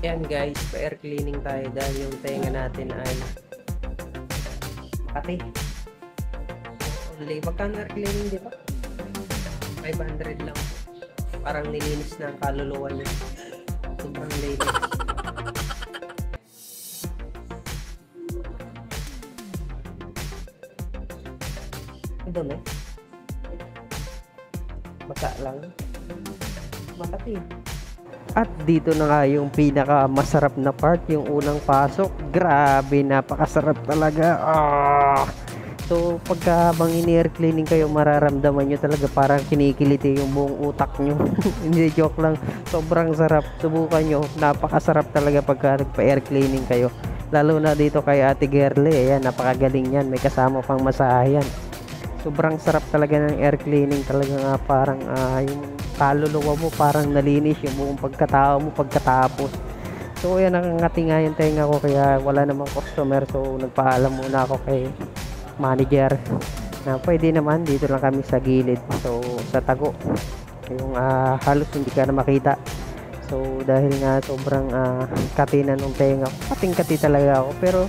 Ayan guys, pa-air cleaning tayo dahil yung tenga natin ay Makati. Only, magkano air cleaning, di ba? 500 lang. Parang nilinis na ang kaluluwa niya. Sobrang linis. Ang dumi. Basa lang. Makati. At dito na nga yung pinaka masarap na part, yung unang pasok. Grabe, napakasarap talaga. So pagka habang ini-air cleaning kayo, mararamdaman nyo talaga parang kinikiliti yung buong utak nyo. Hindi, joke lang, sobrang sarap. Subukan nyo, napakasarap talaga pagka nagpa-air cleaning kayo. Lalo na dito kay Ate Gerle, ayan, napakagaling yan, may kasama pang masahayan. Sobrang sarap talaga ng air cleaning, talaga nga parang yung kaluluwa mo parang nalinis, yung buong pagkatao mo pagkatapos. So ayan, nakangati nga yung tenga ko kaya wala namang customer, so nagpaalam muna ako kay manager na pwede naman dito lang kami sa gilid, so sa tago yung halos hindi ka na makita. So dahil nga sobrang katinan ng tenga ko, kating kati talaga ako, pero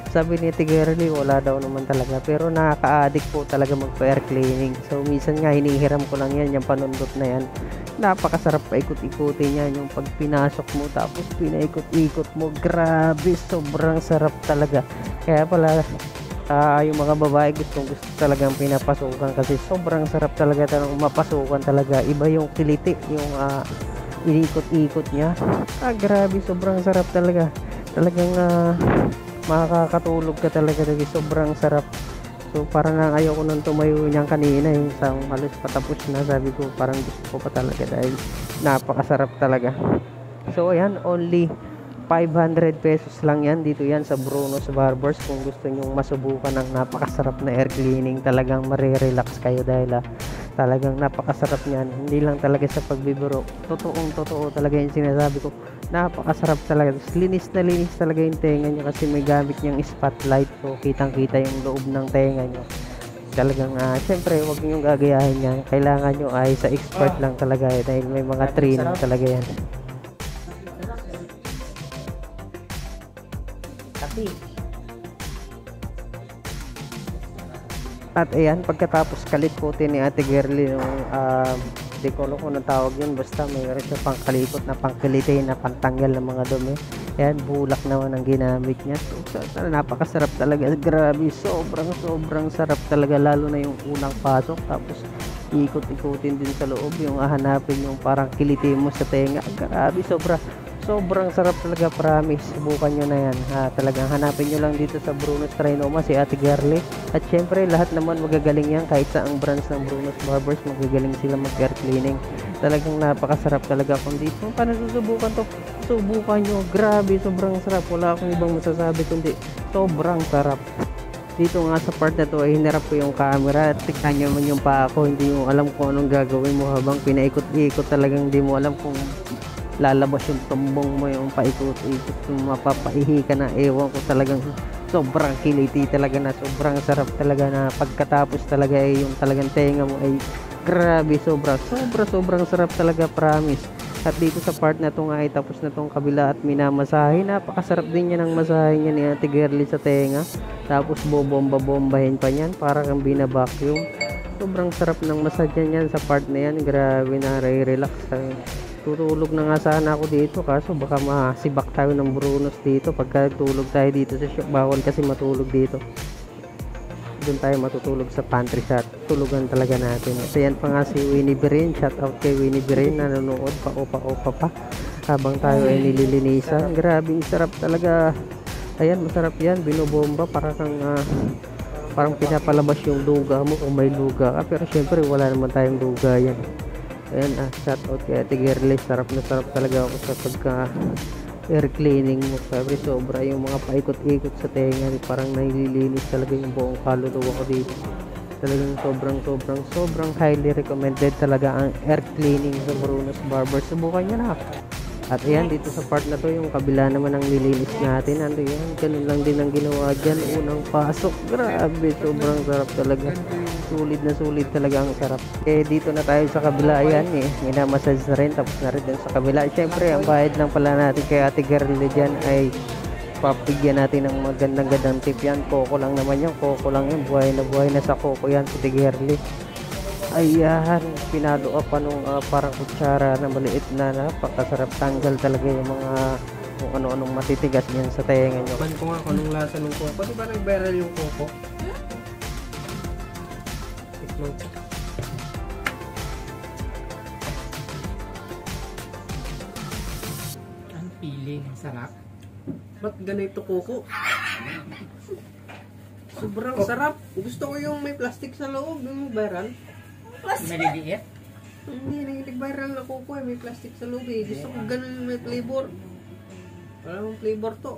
sabi ni Tiggerly wala daw naman talaga, pero nakaka-addict po talaga magpa-air cleaning. So minsan nga hinihiram ko lang yan, yung panundot na yan. Napakasarap pa ikot-ikutin yan, yung pag pinasok mo tapos pinaikot-ikot mo, grabe, sobrang sarap talaga. Kaya pala yung mga babae gusto talagang pinapasukan kasi sobrang sarap talaga tanong mapasukan talaga. Iba yung kiliti, yung inikot-ikot niya. Grabe, sobrang sarap talaga. Talagang makakatulog ka talaga, sobrang sarap. So parang nga ayaw ko nang tumayo niyan kanina, yung isang halos patapos na, sabi ko parang gusto ko pa talaga dahil napakasarap talaga. So ayan, only 500 pesos lang yan, dito yan sa Bruno's Barbers. Kung gusto nyong masubukan ng napakasarap na air cleaning, talagang marirelax kayo dahil talagang napakasarap niyan. Hindi lang talaga sa pagbibiro, totoo talaga yung sinasabi ko, napakasarap talaga. Linis na linis talaga yung tenga nyo kasi may gamit niyang spotlight, so kitang kita yung loob ng tenga nyo. Talagang syempre huwag nyo gagayahin yan, kailangan nyo ay sa expert lang talaga dahil may mga training talaga yan. At ayan, pagkatapos kalikutin ni Ate Gerly yung di ko alam kung anong tawag yun, basta mayroon siya pang kalikot na pangkiliti na pantanggal ng mga dumi. Ayan, bulak naman ang ginamit niya. So, napakasarap talaga, grabe, sobrang sarap talaga, lalo na yung unang pasok tapos ikot-ikutin din sa loob, yung hahanapin yung parang kiliti mo sa tenga. Grabe, sobrang sarap talaga, promise. Subukan nyo na yan. Talagang hanapin nyo lang dito sa Bruno's Trinoma si Ate Gerly. At syempre lahat naman magagaling yan, kahit sa ang branch ng Bruno's Barbers magagaling sila mag-air cleaning. Talagang napakasarap talaga. Kung dito pa nasusubukan to, subukan nyo. Grabe, sobrang sarap. Wala akong ibang masasabi kundi sobrang sarap. Dito nga sa part na to ay hinarap ko yung camera at tignan nyo man yung paa ko. Hindi mo alam kung anong gagawin mo habang pinaikot-ikot. Talagang hindi mo alam kung lalabas yung tumbong mo, yung paikot-ikot, yung mapapaihi ka na, ewan ko, talagang sobrang kiliti talaga, na sobrang sarap talaga, na pagkatapos talaga ay yung talagang tenga mo ay grabe, sobrang sarap talaga, promise. At dito sa part na to nga ay tapos na tong kabila at minamasahe, napakasarap din niya ng masahe niya ni Ate Gerly sa tenga, tapos bobomba-bombahin pa niyan para kang binabacuum. Sobrang sarap ng massage niyan sa part na yan, grabe, na relax. Tutulog na nga sana ako dito kaso baka masibak tayo ng Bruno's dito pagka tulog tayo dito sa shop. Bawal kasi matulog dito, doon tayo matutulog sa pantry, sa tulugan talaga natin. So yan pa nga si Winnie Brain, shout out kay Winnie Brain, nanonood pa pa habang tayo ay nililinisan. Grabe, sarap talaga. Ayan, masarap yan, binobomba para kang parang pinapalabas yung luga mo kung may luga ka, pero syempre wala naman tayong luga yan. Ayan, shout out kay Ate Gerly, sarap na sarap talaga ako sa pagka air cleaning mo. Sabi, sobra yung mga paikot-ikot sa tenga, parang nililinis talaga yung buong kaluluwa ko dito. Talagang sobrang highly recommended talaga ang air cleaning sa Bruno's Barber. Subukan nyo na. At ayan, dito sa part na to, yung kabila naman ang nilinis natin. Ano yan, ganun lang din ang ginawa dyan, unang pasok. Grabe, sobrang sarap talaga. Sulit talaga ang sarap. Eh dito na tayo sa kabila, ayan eh. Minamassage na rin, tapos na rin dun sa kabila. Siyempre, ang bayad lang pala natin kay Ate Girlie dyan ay papigyan natin ng magandang tip yan. Coco lang naman yan, coco lang yan. Buhay na sa coco yan, Ate Girlie. Ayan, pinalo ka pa nung parang kutsara na maliit na napakasarap, tanggal talaga yung mga kung ano-anong matitigas yan sa tenga nyo. Man ko nga kung anong lasa ng coco. Di ba nag-viral yung coco? Tikman ko. Ang feeling, sarap. Ba't ganito coco? Sobrang sarap. Gusto ko yung may plastic sa loob, yung viral. Maliliit? Hindi, nag-viral na coco eh. May plastic sa loob eh. Gusto ko ganun may flavor. Wala mong flavor to.